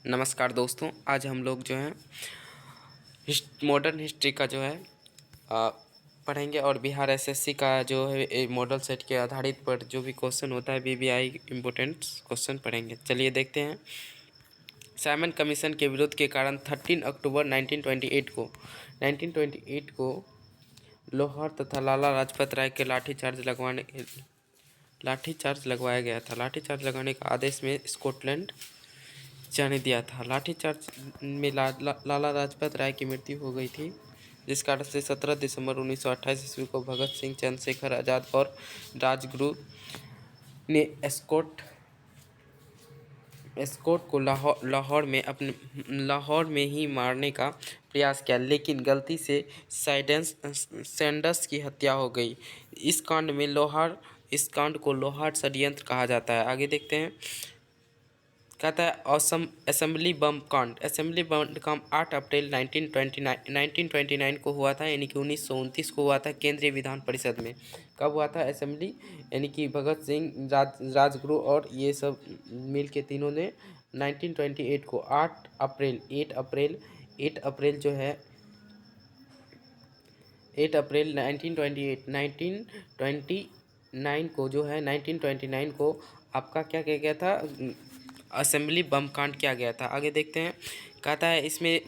नमस्कार दोस्तों, आज हम लोग जो है मॉडर्न हिस्ट्री का जो है आ, पढ़ेंगे और बिहार एसएससी का जो है मॉडल सेट के आधारित पर जो भी क्वेश्चन होता है बीबीआई इम्पोर्टेंट क्वेश्चन पढ़ेंगे। चलिए देखते हैं। साइमन कमीशन के विरोध के कारण 13 अक्टूबर 1928 को लाहौर तथा लाला लाजपत राय के लाठीचार्ज लगवाया गया था। लाठीचार्ज लगाने का आदेश में स्कॉटलैंड जाने दिया था। लाठीचार्ज में लाला लाजपत राय की मृत्यु हो गई थी, जिस कारण से 17 दिसंबर 1928 ईस्वी को भगत सिंह, चंद्रशेखर आज़ाद और राजगुरु ने एस्कॉट को लाहौर में ही मारने का प्रयास किया, लेकिन गलती से सैंडर्स की हत्या हो गई। इस कांड को लोहार षड्यंत्र कहा जाता है। आगे देखते हैं। कहता है असेंबली बम कांड 8 अप्रैल 1929 को हुआ था, यानी कि 1929 को हुआ था केंद्रीय विधान परिषद में। कब हुआ था असेंबली? यानी कि भगत सिंह, राजगुरु और ये सब मिल के तीनों ने 1928 को 8 अप्रैल जो है 8 अप्रैल 1929 को जो है 1929 को आपका क्या किया गया था? असेंबली बम कांड किया गया था। आगे देखते हैं। कहता है इसमें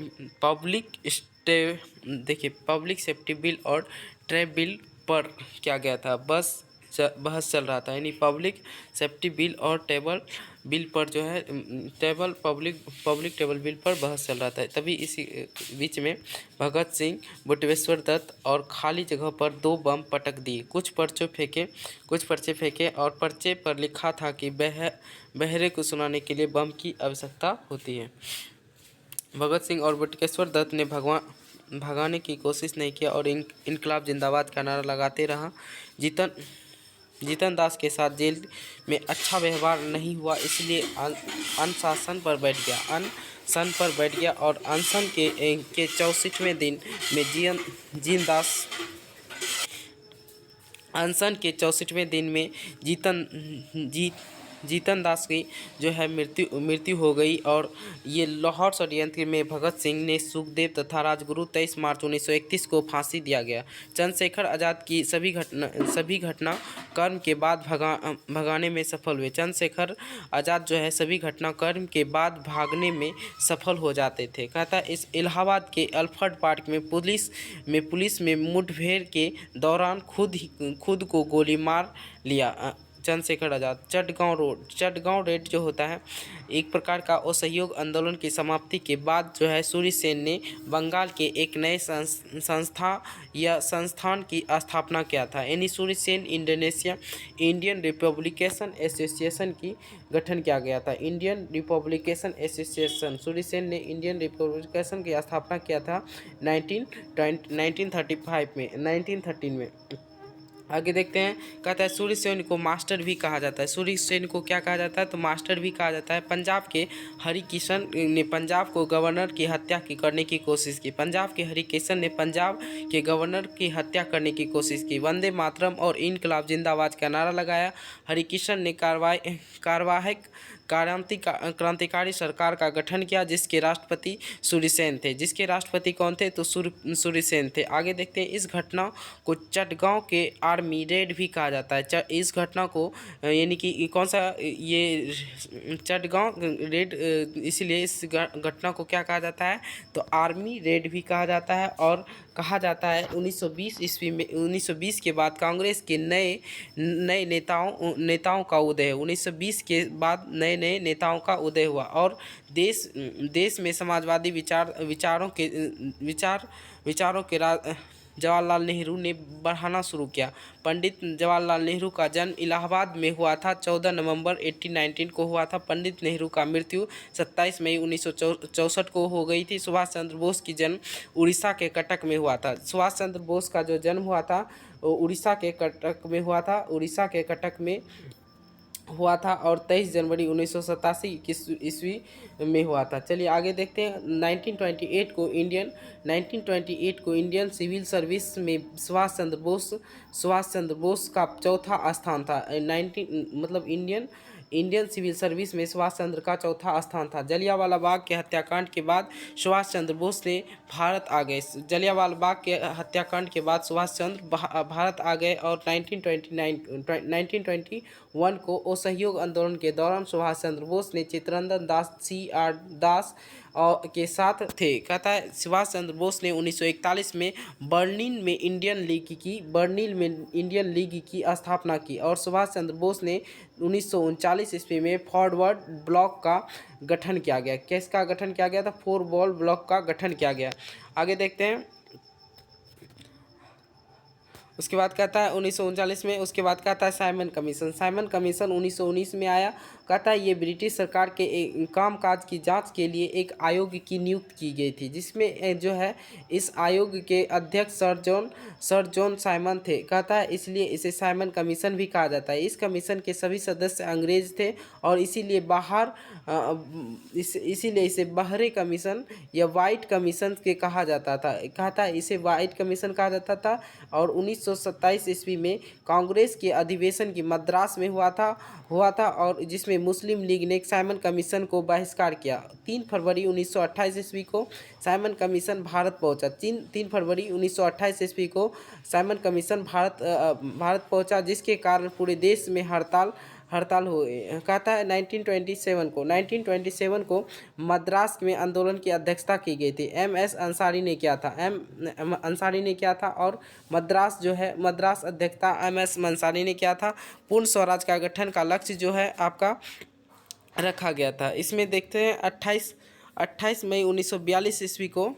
पब्लिक सेफ्टी बिल और ट्रैप बिल पर क्या गया था? बहस चल रहा था, यानी पब्लिक सेफ्टी बिल और टेबल बिल पर जो है पब्लिक टेबल बिल पर बहस चल रहा था। तभी इसी बीच में भगत सिंह, बटुकेश्वर दत्त और खाली जगह पर 2 बम पटक दिए। कुछ पर्चे फेंके और पर्चे पर लिखा था कि बहरे को सुनाने के लिए बम की आवश्यकता होती है। भगत सिंह और बटुकेश्वर दत्त ने भगाने की कोशिश नहीं किया और इनकलाब जिंदाबाद का नारा लगाते रहा। जीतन दास के साथ जेल में अच्छा व्यवहार नहीं हुआ, इसलिए अनशन पर बैठ गया और अनशन के 64वें दिन में जीतन दास की जो है मृत्यु हो गई। और ये लाहौर षड्यंत्र में भगत सिंह ने सुखदेव तथा राजगुरु 23 मार्च 1931 को फांसी दिया गया। चंद्रशेखर आज़ाद की सभी घटना कर्म के बाद भगाने में सफल हुए। चंद्रशेखर आज़ाद जो है सभी घटना कर्म के बाद भागने में सफल हो जाते थे। कहता इस इलाहाबाद के अल्फ्रेड पार्क में पुलिस में मुठभेड़ के दौरान खुद को गोली मार लिया। चंद्रशेखर आज़ाद। चटगांव रेड जो होता है एक प्रकार का असहयोग आंदोलन की समाप्ति के बाद जो है सूर्य सेन ने बंगाल के एक नए संस्थान की स्थापना किया था, यानी Surya Sen Indian republication association की गठन किया गया था। Indian republication association, Surya Sen ने इंडियन रिपब्लिकेशन की स्थापना किया था 1913 में। आगे देखते हैं। कहता है सूर्य सेन को मास्टर भी कहा जाता है। सूर्य सेन को क्या कहा जाता है? तो मास्टर भी कहा जाता है। पंजाब के हरिकिशन ने पंजाब को गवर्नर की हत्या करने की कोशिश की। पंजाब के हरिकिशन ने पंजाब के गवर्नर की हत्या करने की कोशिश की। वंदे मातरम और इनकलाब जिंदाबाद का नारा लगाया। हरिकिशन ने क्रांतिकारी सरकार का गठन किया, जिसके राष्ट्रपति सूर्यसेन थे। जिसके राष्ट्रपति कौन थे? तो सूर्यसेन थे। आगे देखते हैं। इस घटना को चटगांव के आर्मी रेड भी कहा जाता है। इस घटना को यानी कि कौन सा ये चटगांव रेड, इसलिए इस घटना को क्या कहा जाता है? तो आर्मी रेड भी कहा जाता है। और कहा जाता है 1920 ईस्वी में 1920 के बाद कांग्रेस के नए नेताओं का उदय। 1920 के बाद नए नेताओं का उदय हुआ और देश में समाजवादी विचारों के जवाहरलाल नेहरू ने बढ़ाना शुरू किया। पंडित जवाहरलाल नेहरू का जन्म इलाहाबाद में हुआ था। 14 नवंबर 1819 को हुआ था। पंडित नेहरू का मृत्यु 27 मई 1964 को हो गई थी। सुभाष चंद्र बोस की जन्म उड़ीसा के कटक में हुआ था। सुभाष चंद्र बोस का जो जन्म हुआ था उड़ीसा के कटक में हुआ था और 23 जनवरी 1987 ईस्वी में हुआ था। चलिए आगे देखते हैं। 1928 को इंडियन सिविल सर्विस में सुभाष चंद्र बोस का चौथा स्थान था। इंडियन सिविल सर्विस में सुभाष चंद्र का चौथा स्थान था। जलियांवाला बाग के हत्याकांड के बाद सुभाष चंद्र बोस ने भारत आ गए। जलियांवाला बाग के हत्याकांड के बाद सुभाष चंद्र भारत आ गए और 1921 को असहयोग आंदोलन के दौरान सुभाष चंद्र बोस ने चित्तरंजन दास C.R. दास के साथ थे। कहता है सुभाष चंद्र बोस ने 1941 में बर्लिन में इंडियन लीग की स्थापना की और सुभाष चंद्र बोस ने 1939 ईस्वी में फॉरवर्ड ब्लॉक का गठन किया गया। किसका गठन किया गया था? फॉरवर्ड ब्लॉक का गठन किया गया। आगे देखते हैं। उसके बाद कहता है 1939 में, उसके बाद कहता है साइमन कमीशन 1919 में आया। कहता है ये ब्रिटिश सरकार के कामकाज की जांच के लिए एक आयोग की नियुक्ति की गई थी, जिसमें जो है इस आयोग के अध्यक्ष सर जॉन साइमन थे। कहता है इसलिए इसे साइमन कमीशन भी कहा जाता है। इस कमीशन के सभी सदस्य अंग्रेज थे और इसीलिए इसे बाहरी कमीशन या वाइट कमीशन के कहा जाता था। कहता है इसे वाइट कमीशन कहा जाता था। और 1927 ईस्वी में कांग्रेस के अधिवेशन की मद्रास में हुआ था और जिसमें मुस्लिम लीग ने साइमन कमीशन को बहिष्कार किया। 3 फरवरी 1928 ईस्वी को साइमन कमीशन भारत पहुंचा। 3 फरवरी 1928 ईस्वी को साइमन कमीशन भारत पहुंचा, जिसके कारण पूरे देश में हड़ताल हुए। कहता है 1927 को मद्रास में आंदोलन की अध्यक्षता की गई थी। M.S. अंसारी ने किया था और मद्रास अध्यक्षता M.S. अंसारी ने किया था। पूर्ण स्वराज का गठन का लक्ष्य जो है आपका रखा गया था। इसमें देखते हैं 28 मई 1942 ईस्वी को